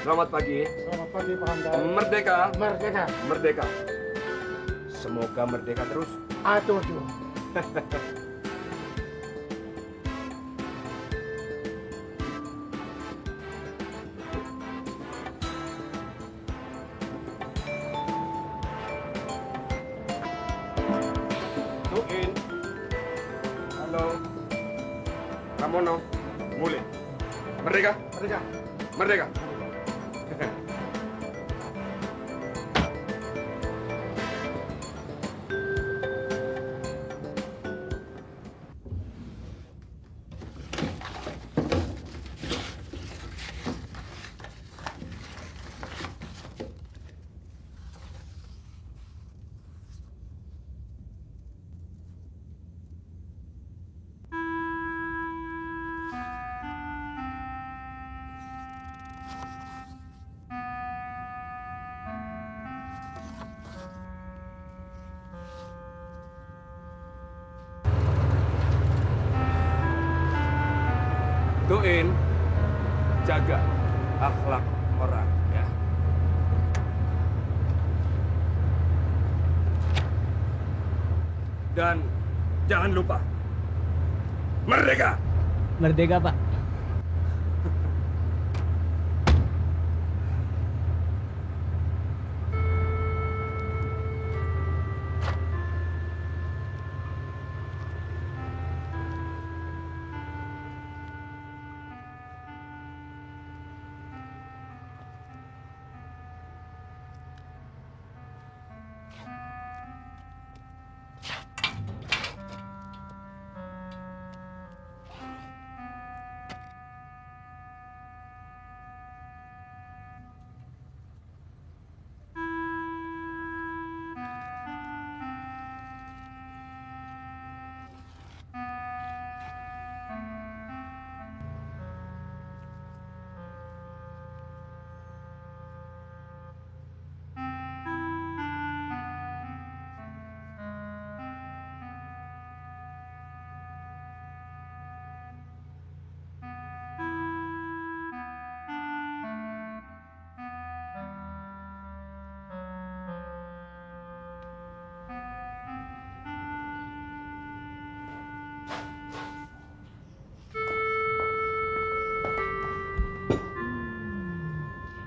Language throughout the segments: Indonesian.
Selamat pagi. Selamat pagi, Pak Hamdan. Merdeka. Merdeka. Merdeka. Semoga merdeka terus. Aduh. Tuin. Halo. Ramono. Mulai. Merdeka. Merdeka. Merdeka. Tuin, jaga akhlak orang ya. Dan jangan lupa merdeka. Merdeka, Pak.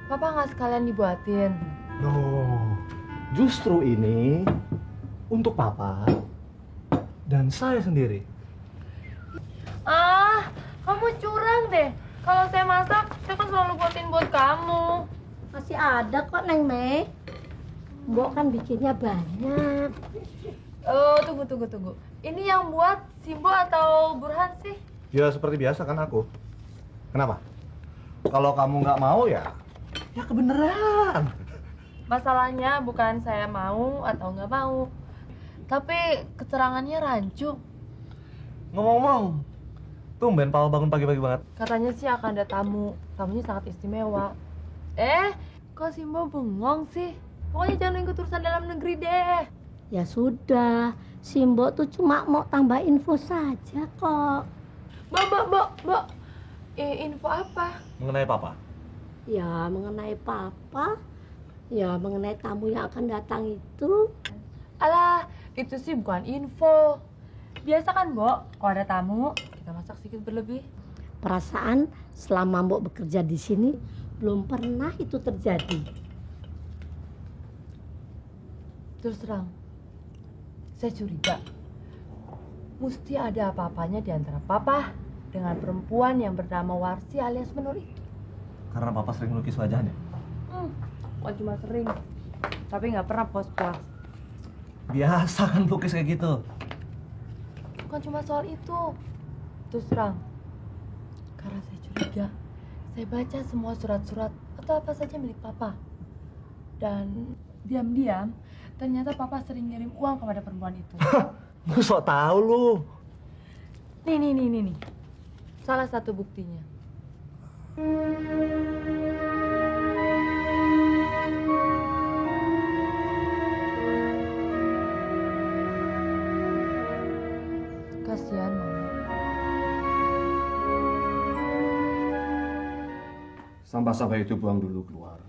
Papa nggak sekalian dibuatin? Loh, justru ini untuk Papa dan saya sendiri. Ah, kamu curang deh. Kalau saya masak, saya kan selalu buatin buat kamu. Masih ada kok, Neng Mei. Mbok kan bikinnya banyak. Oh, tunggu. Ini yang buat Simbo atau Burhan sih? Ya seperti biasa kan aku. Kenapa? Kalau kamu nggak mau ya kebeneran. Masalahnya bukan saya mau atau nggak mau, tapi keterangannya rancu. Ngomong-ngomong, tumben Papa bangun pagi-pagi banget. Katanya sih akan ada tamu. Tamunya sangat istimewa. Kok Simbo bengong sih? Pokoknya jangan ikut urusan dalam negeri deh. Ya sudah, si Mbok tuh cuma mau tambah info saja kok. Mbak. Info apa? Mengenai Papa? Ya mengenai Papa, ya mengenai tamu yang akan datang itu. Alah, itu sih bukan info. Biasa kan, Mbok, kalau ada tamu, kita masak sedikit berlebih. Perasaan selama Mbok bekerja di sini belum pernah itu terjadi. Terus terang, saya curiga. Mesti ada apa-apanya di antara Papa dengan perempuan yang bernama Warsi alias Menur itu. Karena Papa sering lukis wajahnya. Bukan cuma sering, tapi nggak pernah puas-puas. Biasa kan lukis kayak gitu. Bukan cuma soal itu. Terus terang, karena saya curiga, saya baca semua surat-surat atau apa saja milik Papa. Dan diam-diam, ternyata Papa sering ngirim uang kepada perempuan itu. Lu sok tahu lu. Nih. Salah satu buktinya. Kasihan Mama. Sampah-sampah itu buang dulu keluar.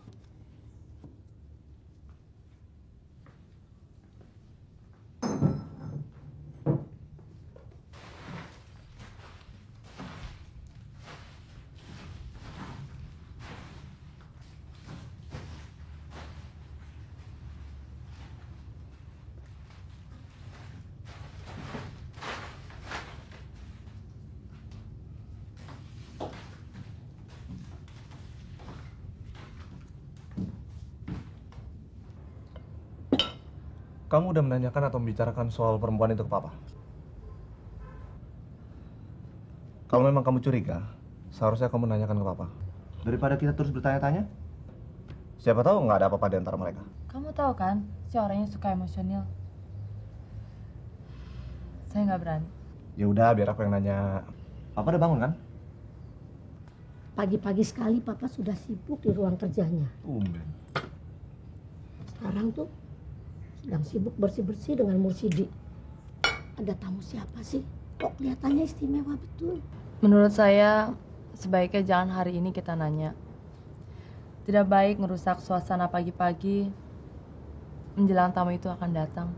Kamu udah menanyakan atau membicarakan soal perempuan itu ke Papa? Kalau memang kamu curiga, seharusnya kamu nanyakan ke Papa. Daripada kita terus bertanya-tanya, siapa tahu nggak ada apa-apa di antara mereka. Kamu tahu kan, si orangnya suka emosional. Saya nggak berani. Ya udah, biar aku yang nanya. Papa udah bangun kan? Pagi-pagi sekali Papa sudah sibuk di ruang kerjanya. Tumben. Sekarang tuh sedang sibuk bersih-bersih dengan Mursidi. Ada tamu siapa sih? Kok kelihatannya istimewa betul. Menurut saya, sebaiknya jangan hari ini kita nanya. Tidak baik merusak suasana pagi-pagi menjelang tamu itu akan datang.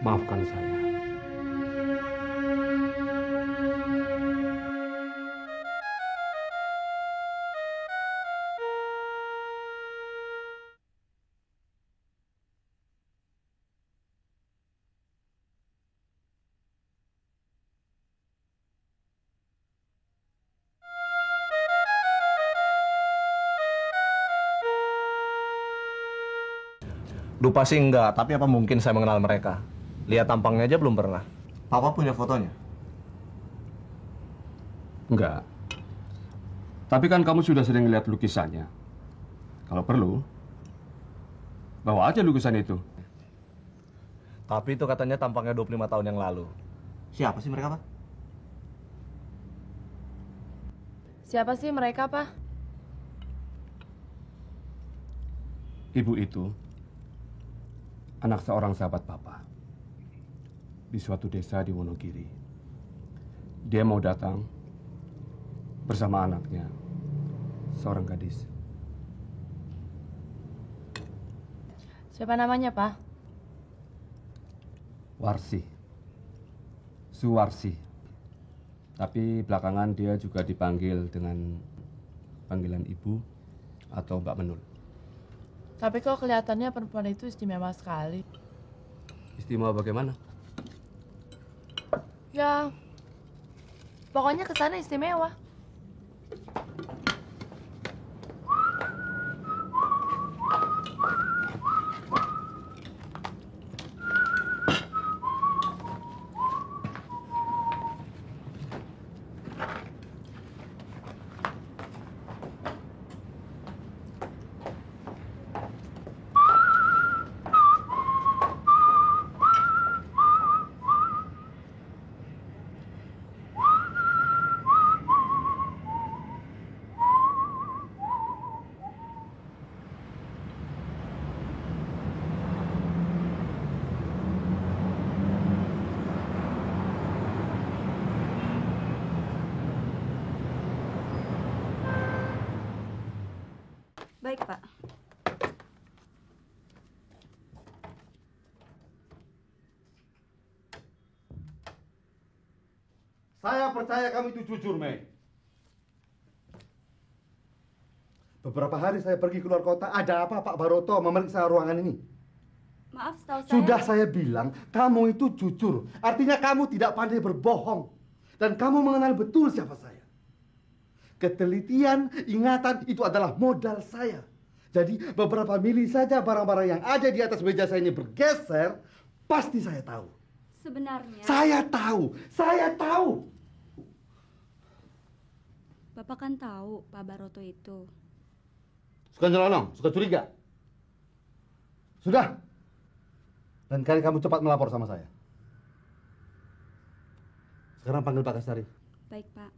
Maafkan saya. Lupa sih enggak, tapi apa mungkin saya mengenal mereka? Lihat tampangnya aja belum pernah. Papa punya fotonya? Enggak. Tapi kan kamu sudah sering lihat lukisannya. Kalau perlu, bawa aja lukisan itu. Tapi itu katanya tampangnya 25 tahun yang lalu. Siapa sih mereka, Pak? Siapa sih mereka, Pak? Ibu itu anak seorang sahabat Papa di suatu desa di Wonogiri. Dia mau datang bersama anaknya, seorang gadis. Siapa namanya, Pak? Warsi. Suwarsi. Tapi belakangan dia juga dipanggil dengan panggilan ibu atau Mbak Menul. Tapi kok kelihatannya perempuan itu istimewa sekali. Istimewa bagaimana? Ya, pokoknya kesannya istimewa. Baik, Pak. Saya percaya kamu itu jujur, Mei. Beberapa hari saya pergi keluar kota, ada apa Pak Baroto memeriksa ruangan ini? Maaf, setahu saya... Sudah saya bilang, kamu itu jujur. Artinya kamu tidak pandai berbohong. Dan kamu mengenal betul siapa saya. Ketelitian, ingatan itu adalah modal saya. Jadi beberapa mili saja barang-barang yang ada di atas meja saya ini bergeser, pasti saya tahu. Sebenarnya... Saya tahu, saya tahu. Bapak kan tahu Pak Baroto itu. Suka nyelonong, suka curiga. Sudah. Dan kali kamu cepat melapor sama saya. Sekarang panggil Pak Kastari. Baik, Pak.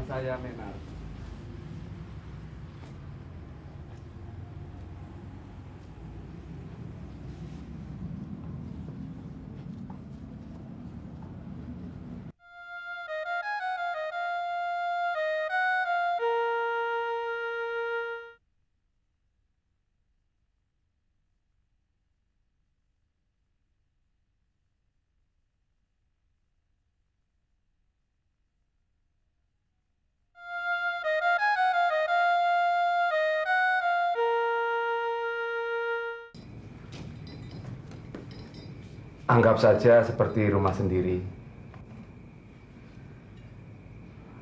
Anak saya Menar. Anggap saja seperti rumah sendiri.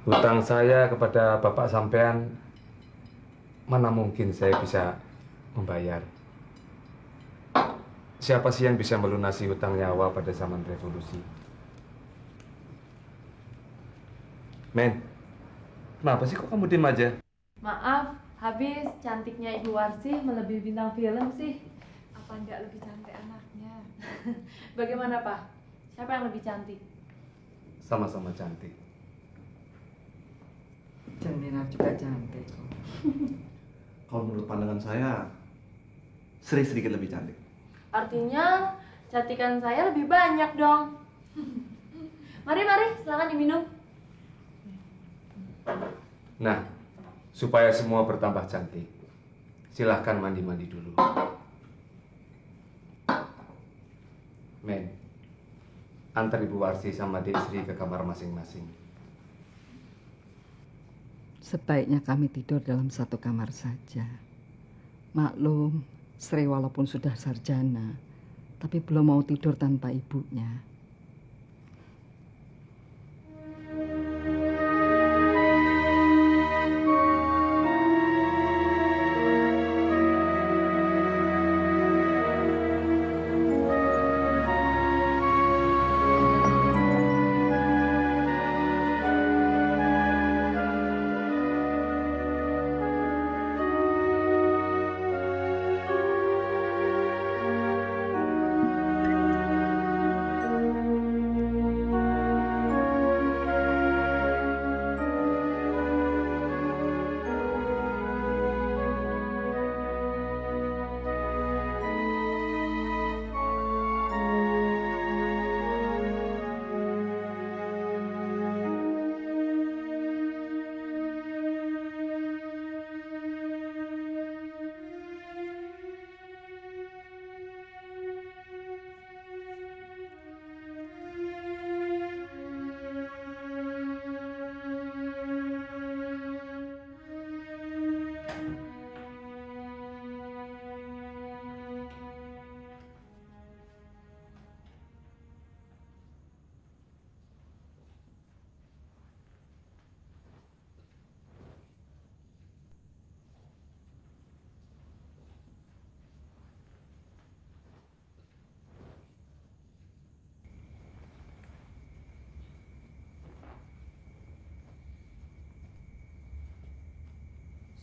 Hutang saya kepada bapak sampean, mana mungkin saya bisa membayar. Siapa sih yang bisa melunasi hutang nyawa pada zaman revolusi? Men, kenapa sih kok kamu diem aja? Maaf, habis cantiknya Ibu Warsi melebihi bintang film sih. Apa enggak lebih cantik anaknya? Bagaimana Pak? Siapa yang lebih cantik? Sama-sama cantik. Jamina juga cantik kok. Kalau menurut pandangan saya, Sri sedikit lebih cantik. Artinya cantikan saya lebih banyak dong. Mari, silakan diminum. Nah, supaya semua bertambah cantik, silahkan mandi-mandi dulu. Men, antar Ibu Warsi sama Dek Sri ke kamar masing-masing. Sebaiknya kami tidur dalam satu kamar saja. Maklum, Sri walaupun sudah sarjana, tapi belum mau tidur tanpa ibunya.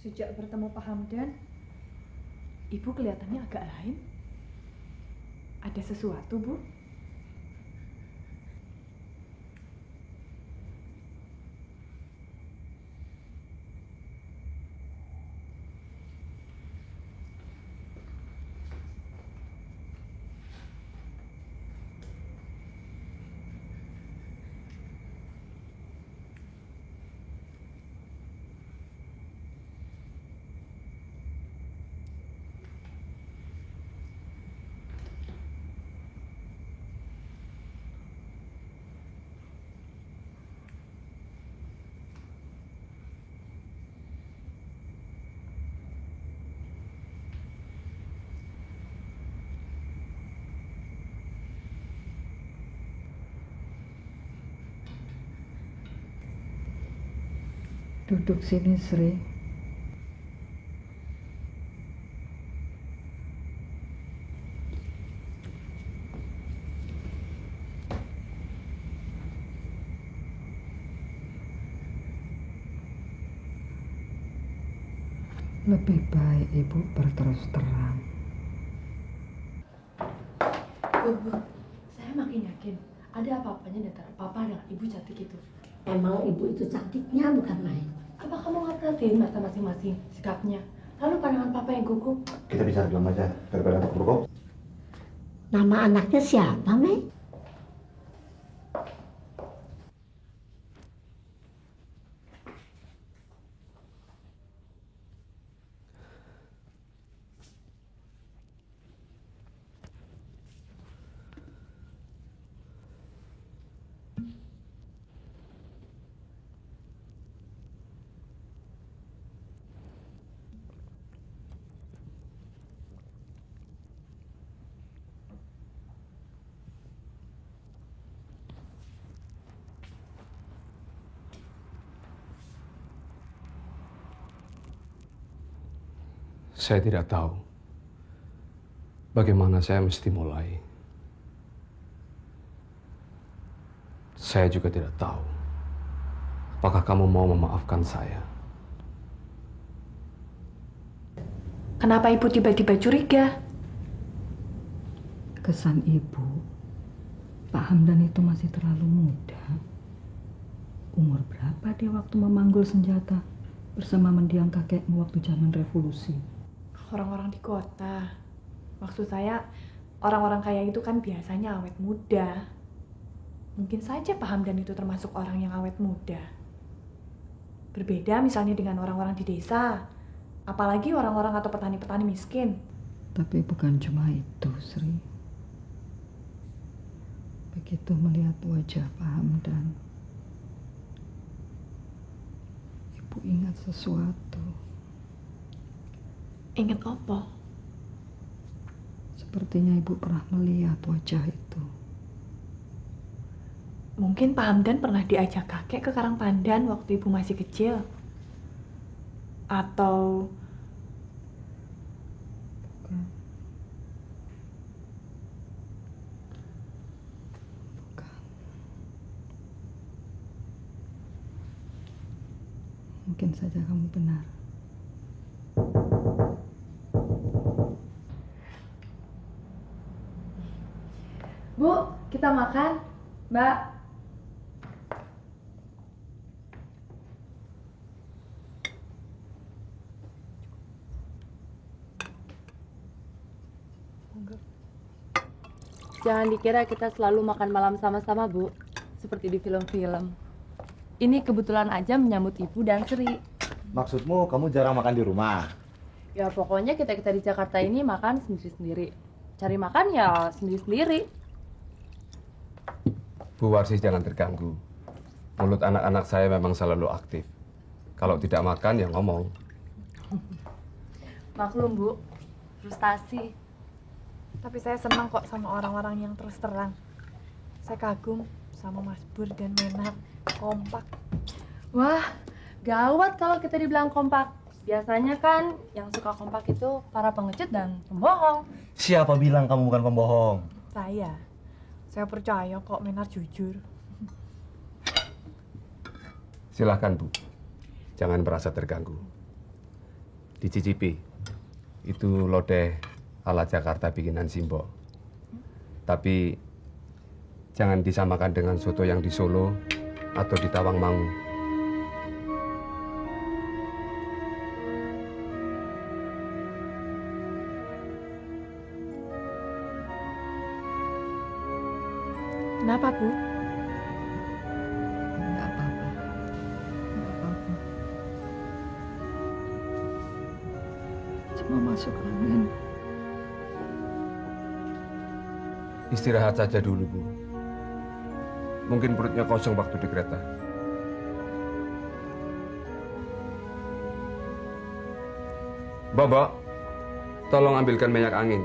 Sejak bertemu Pak Hamdan, Ibu kelihatannya agak lain. Ada sesuatu, Bu? Duduk sini, Sri. Lebih baik Ibu berterus terang. Bu, saya makin yakin ada apa-apanya di antara Papa dengan Ibu cantik itu. Emang ibu itu cantiknya bukan main. Apa kamu nggak perhatiin mata masing-masing sikapnya? Lalu pandangan papa yang gugup. Kita bicara dulu aja daripada untuk bergok. Nama anaknya siapa, Mei? Saya tidak tahu bagaimana saya mesti mulai. Saya juga tidak tahu apakah kamu mau memaafkan saya. Kenapa ibu tiba-tiba curiga? Kesan ibu, Pak Hamdan itu masih terlalu muda. Umur berapa dia waktu memanggul senjata bersama mendiang kakekmu waktu zaman revolusi? Orang-orang di kota. Maksud saya, orang-orang kaya itu kan biasanya awet muda. Mungkin saja Pak Hamdan itu termasuk orang yang awet muda. Berbeda misalnya dengan orang-orang di desa. Apalagi orang-orang atau petani-petani miskin. Tapi bukan cuma itu, Sri. Begitu melihat wajah Pak Hamdan, ibu ingat sesuatu. Ingat apa? Sepertinya ibu pernah melihat wajah itu. Mungkin Pak Hamdan pernah diajak kakek ke Karangpandan waktu ibu masih kecil. Atau... Bukan. Bukan. Mungkin saja kamu benar. Bu, kita makan. Mbak. Jangan dikira kita selalu makan malam sama-sama, Bu. Seperti di film-film. Ini kebetulan aja menyambut Ibu dan Sri. Maksudmu kamu jarang makan di rumah? Ya pokoknya kita-kita di Jakarta ini makan sendiri-sendiri. Cari makan ya sendiri-sendiri. Bu Warsi jangan terganggu. Mulut anak-anak saya memang selalu aktif. Kalau tidak makan ya ngomong. Maklum, Bu. Frustasi. Tapi saya senang kok sama orang-orang yang terus terang. Saya kagum sama Mas Bur dan Menak. Kompak. Wah, gawat kalau kita dibilang kompak. Biasanya kan yang suka kompak itu para pengecut dan pembohong. Siapa bilang kamu bukan pembohong? Saya percaya kok Menar jujur. Silahkan, Bu. Jangan merasa terganggu. Dicicipi. Itu lodeh ala Jakarta bikinan Simbo. Tapi jangan disamakan dengan soto yang di Solo atau di Tawangmangu. Kenapa, Bu? Enggak apa-apa. Enggak apa-apa. Cuma masuk angin. Istirahat saja dulu, Bu. Mungkin perutnya kosong waktu di kereta. Bobo, tolong ambilkan minyak angin.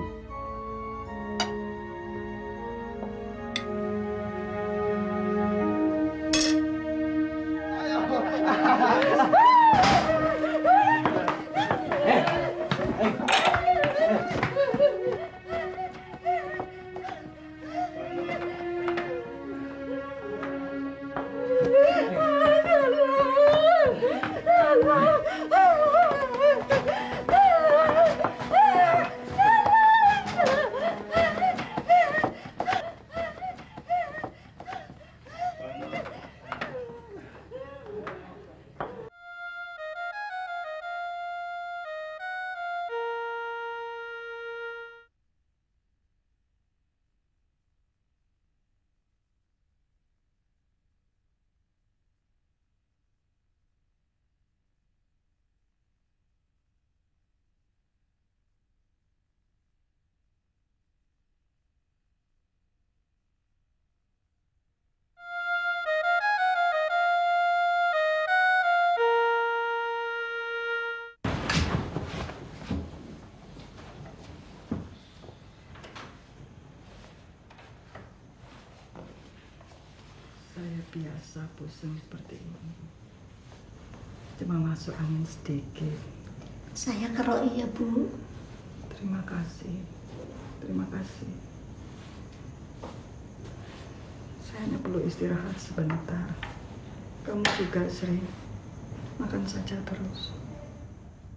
Saya biasa pusing seperti ini. Cuma masuk angin sedikit. Saya keroi ya, Bu. Terima kasih. Terima kasih. Saya hanya perlu istirahat sebentar. Kamu juga, Sri. Makan saja terus.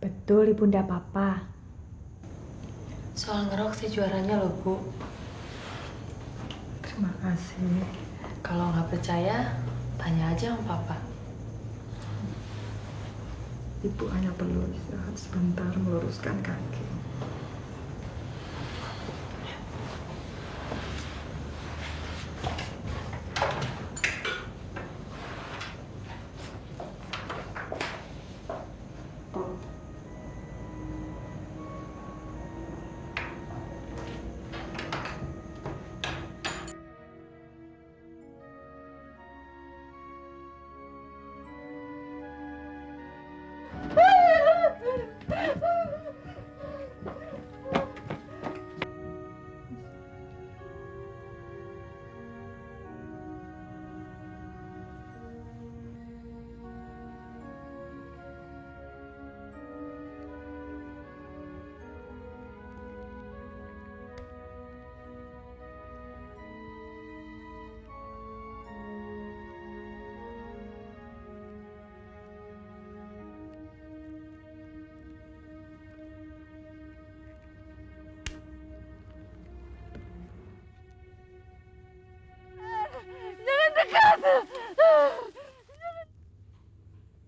Betul, Ibunda Papa. Soal ngerok sih juaranya loh, Bu. Terima kasih. Kalau nggak percaya, tanya aja sama Papa. Ibu hanya perlu istirahat sebentar meluruskan kaki.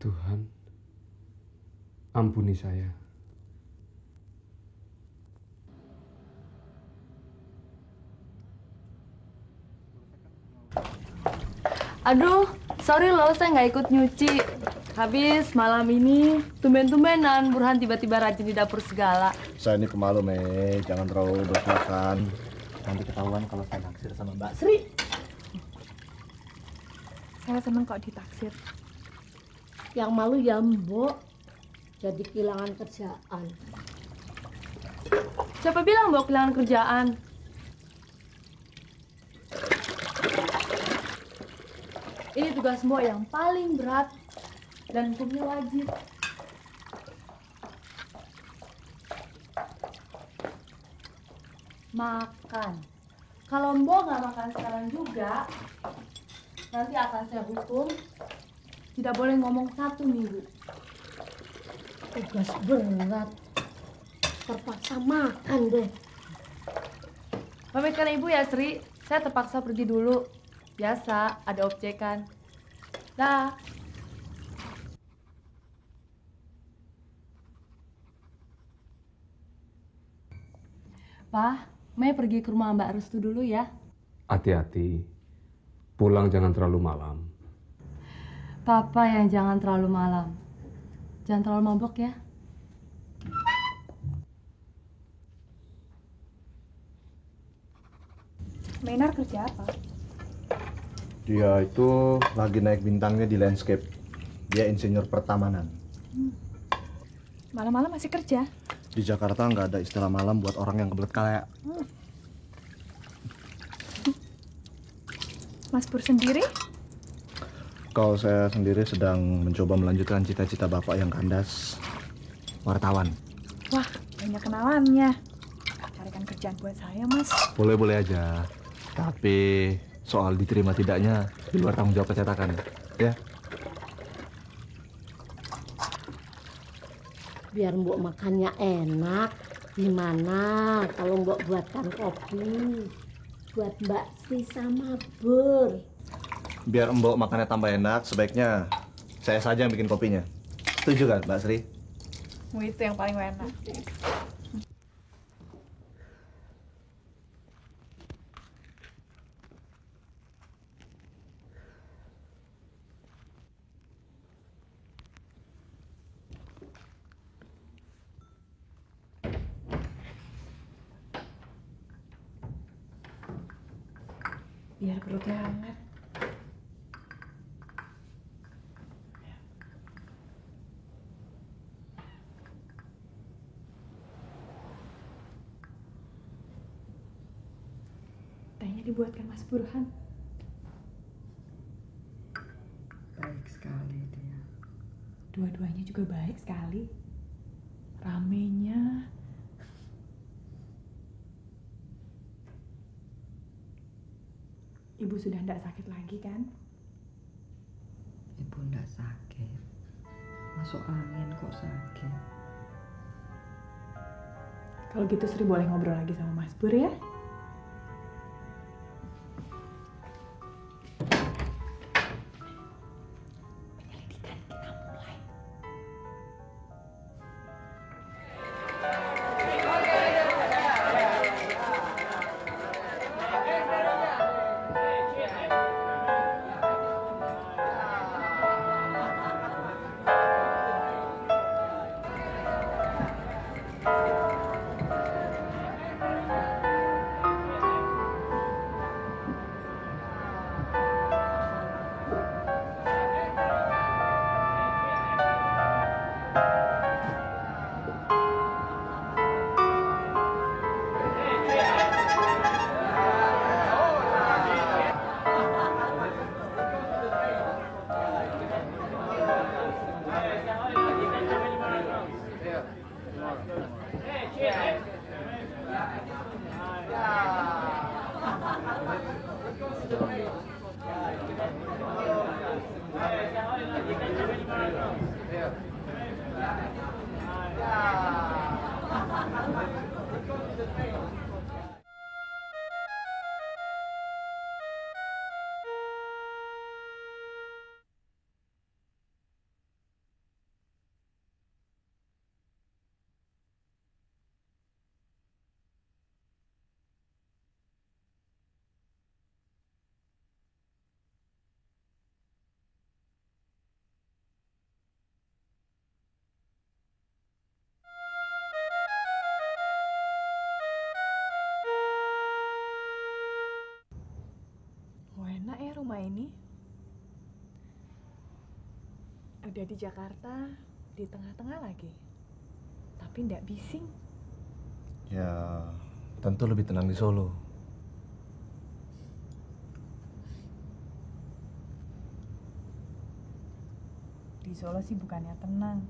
Tuhan, ampuni saya. Aduh, sorry loh, saya nggak ikut nyuci. Habis malam ini, tumben-tumbenan Burhan tiba-tiba rajin di dapur segala. Saya ini pemalu, Mei. Jangan terlalu berkelakar. Nanti ketahuan kalau saya naksir sama Mbak Sri. Saya seneng kok ditaksir. Yang malu ya Mbok, jadi kehilangan kerjaan. Siapa bilang Mbok kehilangan kerjaan? Ini tugas Mbok yang paling berat dan hukumnya wajib. Makan. Kalau Mbok nggak makan sekarang juga, nanti akan saya hukum. Tidak boleh ngomong 1 minggu. Tugas berat. Terpaksa makan deh. Pamitkan Ibu ya, Sri. Saya terpaksa pergi dulu. Biasa, ada objekan. Dah. Pak, Mei pergi ke rumah Mbak Restu dulu ya. Hati-hati. Pulang jangan terlalu malam. Papa yang jangan terlalu malam. Jangan terlalu mabok ya. Maynard kerja apa? Dia itu lagi naik bintangnya di landscape. Dia insinyur pertamanan. Malam-malam masih kerja? Di Jakarta nggak ada istilah malam buat orang yang kebelet kaya. Mas Pur sendiri? Kalau saya sendiri sedang mencoba melanjutkan cita-cita bapak yang kandas, wartawan. Wah, banyak kenalannya. Carikan kerjaan buat saya, Mas. Boleh-boleh aja. Tapi soal diterima tidaknya di luar tanggung jawab percetakan, ya. Biar Mbok makannya enak. Gimana kalau Mbok buatkan kopi buat Mbak Sri sama Bur? Biar Mbok makannya tambah enak, sebaiknya saya saja yang bikin kopinya. Setuju kan, Mbak Sri? Itu yang paling enak. Biar perutnya hangat. Tehnya dibuatkan Mas Burhan. sekali dia. Dua-duanya juga baik sekali. Ramenya. Ibu sudah tidak sakit lagi kan? Ibu ndak sakit. Masuk angin kok sakit. Kalau gitu Sri boleh ngobrol lagi sama Mas Pur ya? Penyelidikan kita mulai. Enak ya rumah ini. Udah di Jakarta, di tengah-tengah lagi. Tapi ndak bising. Ya, tentu lebih tenang di Solo. Di Solo sih bukannya tenang.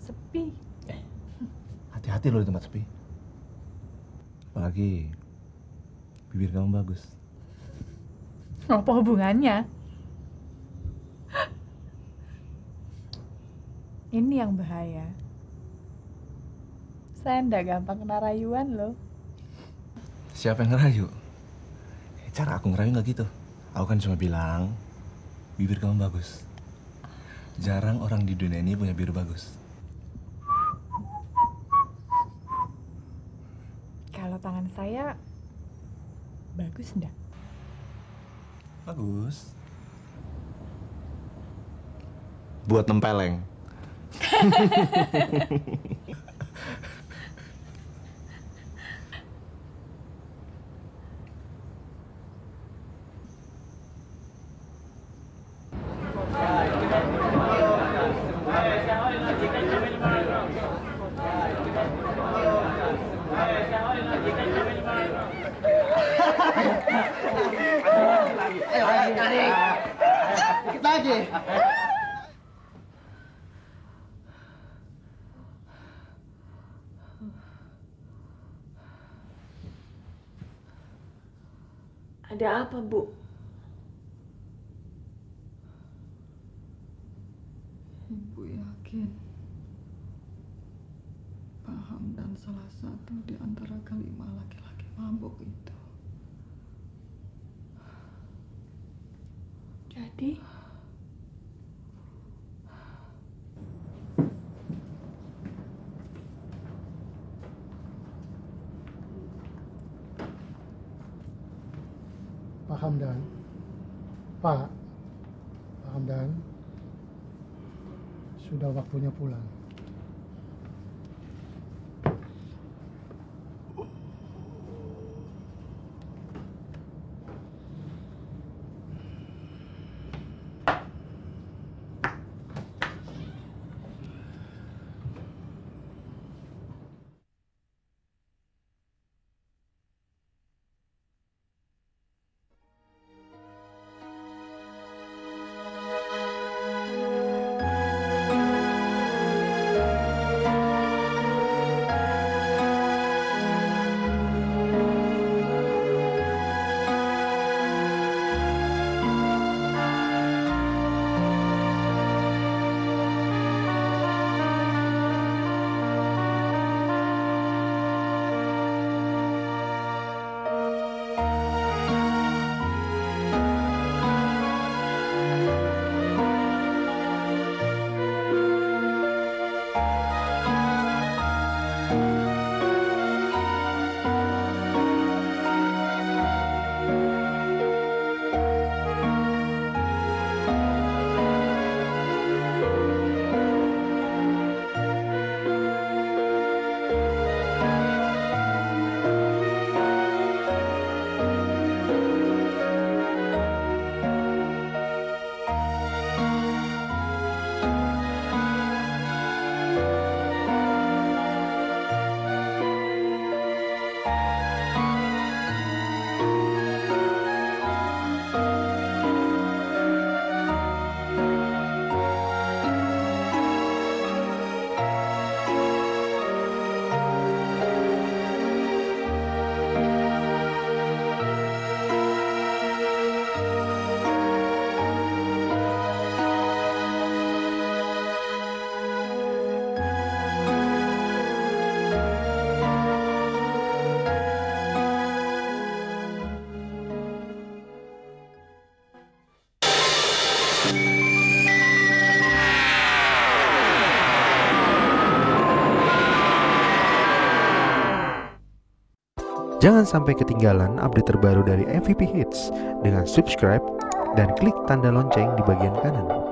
Sepi. Hati-hati loh di tempat sepi. Apalagi bibir kamu bagus. Apa hubungannya? Ini yang bahaya. Saya ndak gampang kena rayuan loh. Siapa yang ngerayu? Cara aku ngerayu nggak gitu. Aku kan cuma bilang bibir kamu bagus. Jarang orang di dunia ini punya bibir bagus. Kalau tangan saya bagus ndak? Bagus. Buat nempeleng. Ayo, tarik. Dikit lagi. Ada apa, Bu? Ibu yakin Pak Hamdan salah satu di antara kelima laki-laki mabuk itu. Jadi Pak Hamdan, Pak Hamdan, sudah waktunya pulang. Jangan sampai ketinggalan update terbaru dari MVP Hits dengan subscribe dan klik tanda lonceng di bagian kanan.